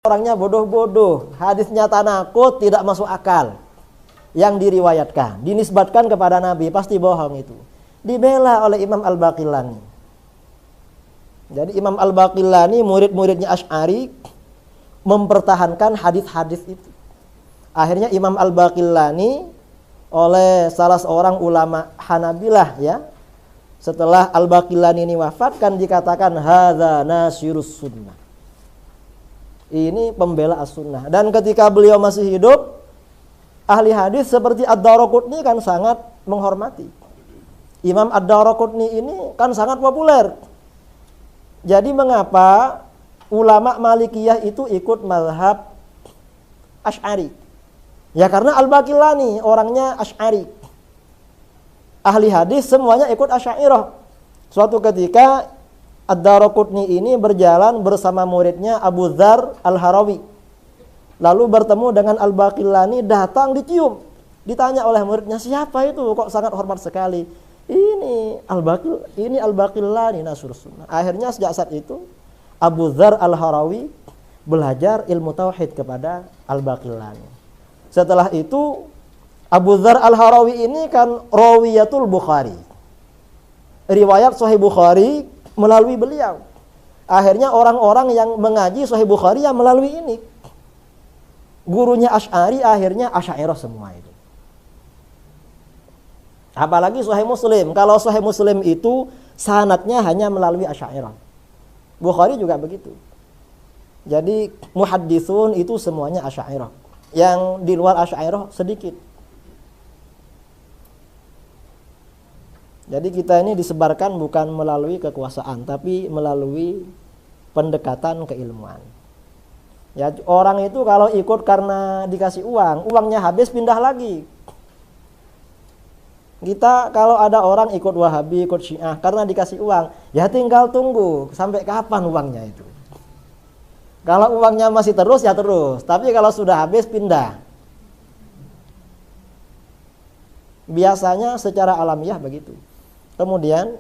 orangnya bodoh-bodoh, hadisnya tanakut, tidak masuk akal. Yang diriwayatkan, dinisbatkan kepada Nabi, pasti bohong itu. Dibela oleh Imam Al-Baqillani. Jadi Imam Al-Baqillani, murid-muridnya Asy'ari, mempertahankan hadis-hadis itu. Akhirnya Imam Al-Baqillani oleh salah seorang ulama Hanabilah, ya, setelah Al-Baqillani ini wafat, kan dikatakan hadza nasirus sunnah. Ini pembela as-sunnah. Dan ketika beliau masih hidup, ahli hadis seperti Ad-Daraqutni kan sangat menghormati. Imam Ad-Daraqutni ini kan sangat populer. Jadi mengapa ulama Malikiyah itu ikut mazhab Asy'ari? Ya karena Al-Baqillani orangnya Asy'ari. Ahli hadis semuanya ikut Asy'ariyah. Suatu ketika Ad-Daraqutni ini berjalan bersama muridnya Abu Dzar Al-Harawi. Lalu bertemu dengan Al-Baqillani, datang dicium. Ditanya oleh muridnya, siapa itu? Kok sangat hormat sekali. Ini Al-Baqillani nasrus sunnah. Akhirnya sejak saat itu Abu Dzar Al-Harawi belajar ilmu tauhid kepada Al-Baqillani. Setelah itu Abu Dzar Al-Harawi ini kan rawiyatul Bukhari. Riwayat Sahih Bukhari melalui beliau. Akhirnya orang-orang yang mengaji Sahih Bukhari yang melalui ini. Gurunya Asy'ari akhirnya Asy'ariyah semua itu. Apalagi Sahih Muslim. Kalau Sahih Muslim itu sanadnya hanya melalui Asy'ariyah. Bukhari juga begitu. Jadi muhadditsun itu semuanya Asy'ariyah. Yang di luar Asy'ariyah sedikit. Jadi kita ini disebarkan bukan melalui kekuasaan, tapi melalui pendekatan keilmuan. Ya, orang itu kalau ikut karena dikasih uang, uangnya habis pindah lagi. Kita kalau ada orang ikut Wahabi, ikut Syiah karena dikasih uang, ya tinggal tunggu sampai kapan uangnya itu. Kalau uangnya masih terus ya terus, tapi kalau sudah habis pindah. Biasanya secara alamiah begitu. Kemudian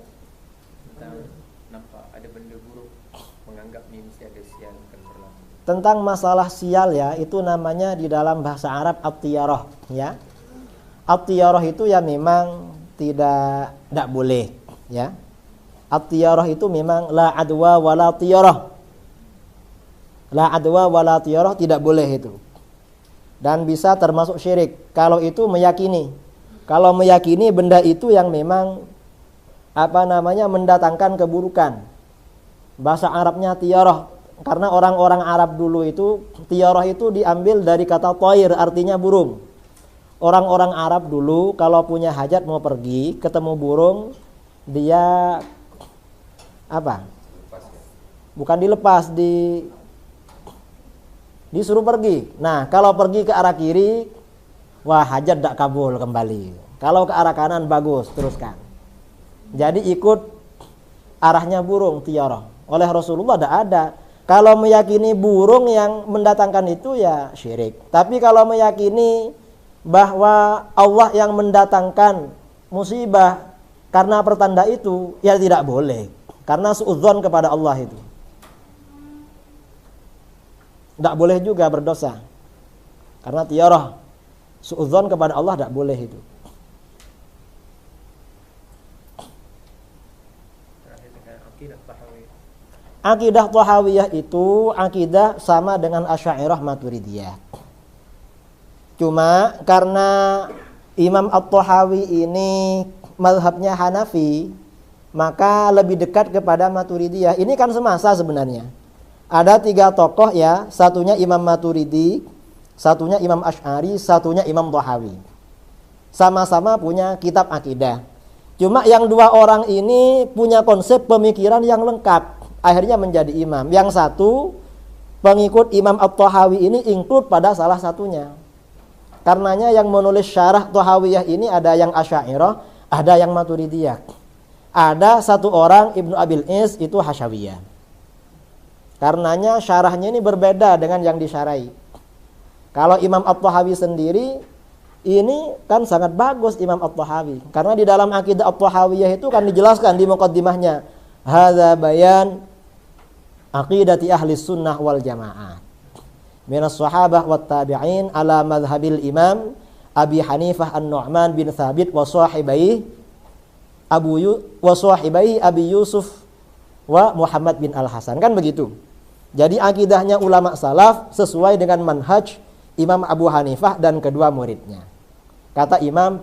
nampak ada benda buruk, menganggap ini mesti ada sial akan berlaku. Tentang masalah sial, ya, itu namanya di dalam bahasa Arab at-tiyarah, ya. At-tiyarah itu ya memang tidak boleh, ya. At-tiyarah itu memang la adwa wala tiyarah. La adwa wala tiyarah tidak boleh itu. Dan bisa termasuk syirik kalau itu meyakini. Kalau meyakini benda itu yang memang mendatangkan keburukan. Bahasa Arabnya tiyarah, karena orang-orang Arab dulu itu tiyarah itu diambil dari kata thair, artinya burung. Orang-orang Arab dulu kalau punya hajat mau pergi ketemu burung, dia bukan dilepas, disuruh pergi. Nah, kalau pergi ke arah kiri, wah hajat tidak kabul kembali. Kalau ke arah kanan bagus, teruskan. Jadi ikut arahnya burung, tiyarah. Oleh Rasulullah tidak ada. Kalau meyakini burung yang mendatangkan itu ya syirik. Tapi kalau meyakini bahwa Allah yang mendatangkan musibah karena pertanda itu, ya tidak boleh. Karena suudzon kepada Allah itu. Tidak boleh juga berdosa. Karena tiyarah, suudzon kepada Allah tidak boleh itu. Akidah Thahawiyah itu akidah sama dengan Asy'ariyah Maturidiyah. Cuma karena Imam At-Tahawi ini mazhabnya Hanafi, maka lebih dekat kepada Maturidiyah. Ini kan semasa sebenarnya. Ada 3 tokoh, ya, satunya Imam Maturidi, satunya Imam Asy'ari, satunya Imam Tahawi. Sama-sama punya kitab akidah. Cuma yang 2 orang ini punya konsep pemikiran yang lengkap. Akhirnya menjadi imam. Yang satu pengikut Imam At-Tahawi ini include pada salah satunya. Karenanya yang menulis syarah Thahawiyah ini ada yang Asy'ariyah, ada yang Maturidiyah. Ada satu orang Ibnu Abil Is itu Hasyawiyah. Karenanya syarahnya ini berbeda dengan yang disyarahi. Kalau Imam At-Tahawi sendiri ini kan sangat bagus Imam At-Tahawi. Karena di dalam akidah At-Tahawiyah itu kan dijelaskan di muqaddimahnya, hadza bayan aqidati ahli sunnah wal jamaah. minas sahabah wat tabi'in ala madhhabil imam Abi Hanifah An-Nu'man bin Thabit wa sahibai Abi Yusuf wa Muhammad bin Al-Hasan. Kan begitu. Jadi akidahnya ulama salaf sesuai dengan manhaj Imam Abu Hanifah dan kedua muridnya. Kata Imam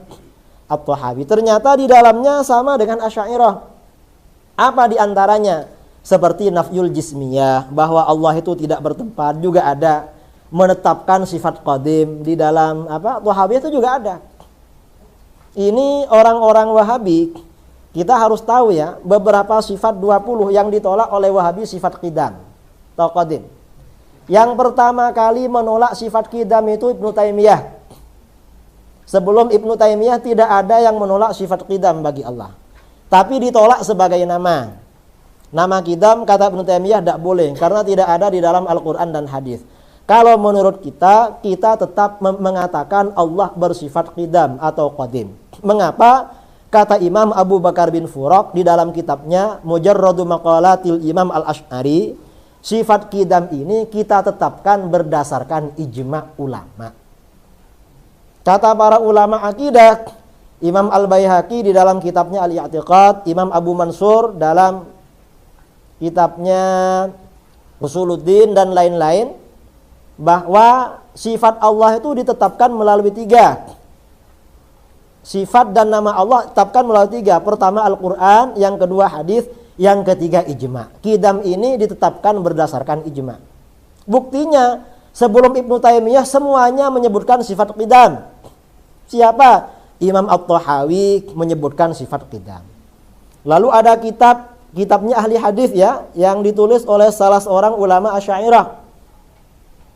At-Tahawi, ternyata di dalamnya sama dengan Asy'ariyah. Apa di antaranya? Seperti nafyul jismiyah, bahwa Allah itu tidak bertempat, juga ada menetapkan sifat qadim di dalam Wahabi itu juga ada. Ini orang-orang Wahabi, kita harus tahu ya, beberapa sifat 20 yang ditolak oleh Wahabi sifat qidam atau qadim. Yang pertama kali menolak sifat qidam itu Ibnu Taimiyah. Sebelum Ibnu Taimiyah tidak ada yang menolak sifat qidam bagi Allah. Tapi ditolak sebagai nama. Nama qidam kata Ibnu Taimiyah tidak boleh karena tidak ada di dalam Al-Qur'an dan hadis. Kalau menurut kita tetap mengatakan Allah bersifat qidam atau qadim. Mengapa? Kata Imam Abu Bakar bin Furaq di dalam kitabnya Mujarradu Maqalatil Imam Al-Asy'ari, sifat qidam ini kita tetapkan berdasarkan ijma' ulama. Kata para ulama akidah, Imam Al-Baihaqi di dalam kitabnya Al-I'tiqad, Imam Abu Mansur dalam kitabnya Usuluddin dan lain-lain, bahwa sifat Allah itu ditetapkan melalui 3. Sifat dan nama Allah ditetapkan melalui 3. Pertama Al-Quran, yang kedua hadis, yang ketiga ijma'. Qidam ini ditetapkan berdasarkan ijma'. Buktinya sebelum Ibnu Taimiyah semuanya menyebutkan sifat qidam. Siapa? Imam At-Tahawi menyebutkan sifat qidam. Lalu ada kitabnya ahli hadis ya, yang ditulis oleh salah seorang ulama Asy'ariyah.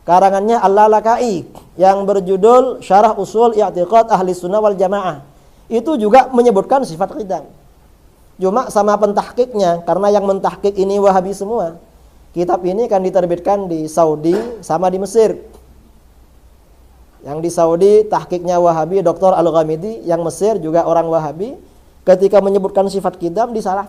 Karangannya Al-Lalaka'i yang berjudul Syarah Usul I'tiqad Ahli Sunnah wal Jamaah. Itu juga menyebutkan sifat qidam. Cuma sama pentahkiknya, karena yang mentahkik ini Wahabi semua. Kitab ini kan diterbitkan di Saudi sama di Mesir. Yang di Saudi tahkiknya Wahabi Dr. Al-Ghamidi, yang Mesir juga orang Wahabi. Ketika menyebutkan sifat qidam disalah.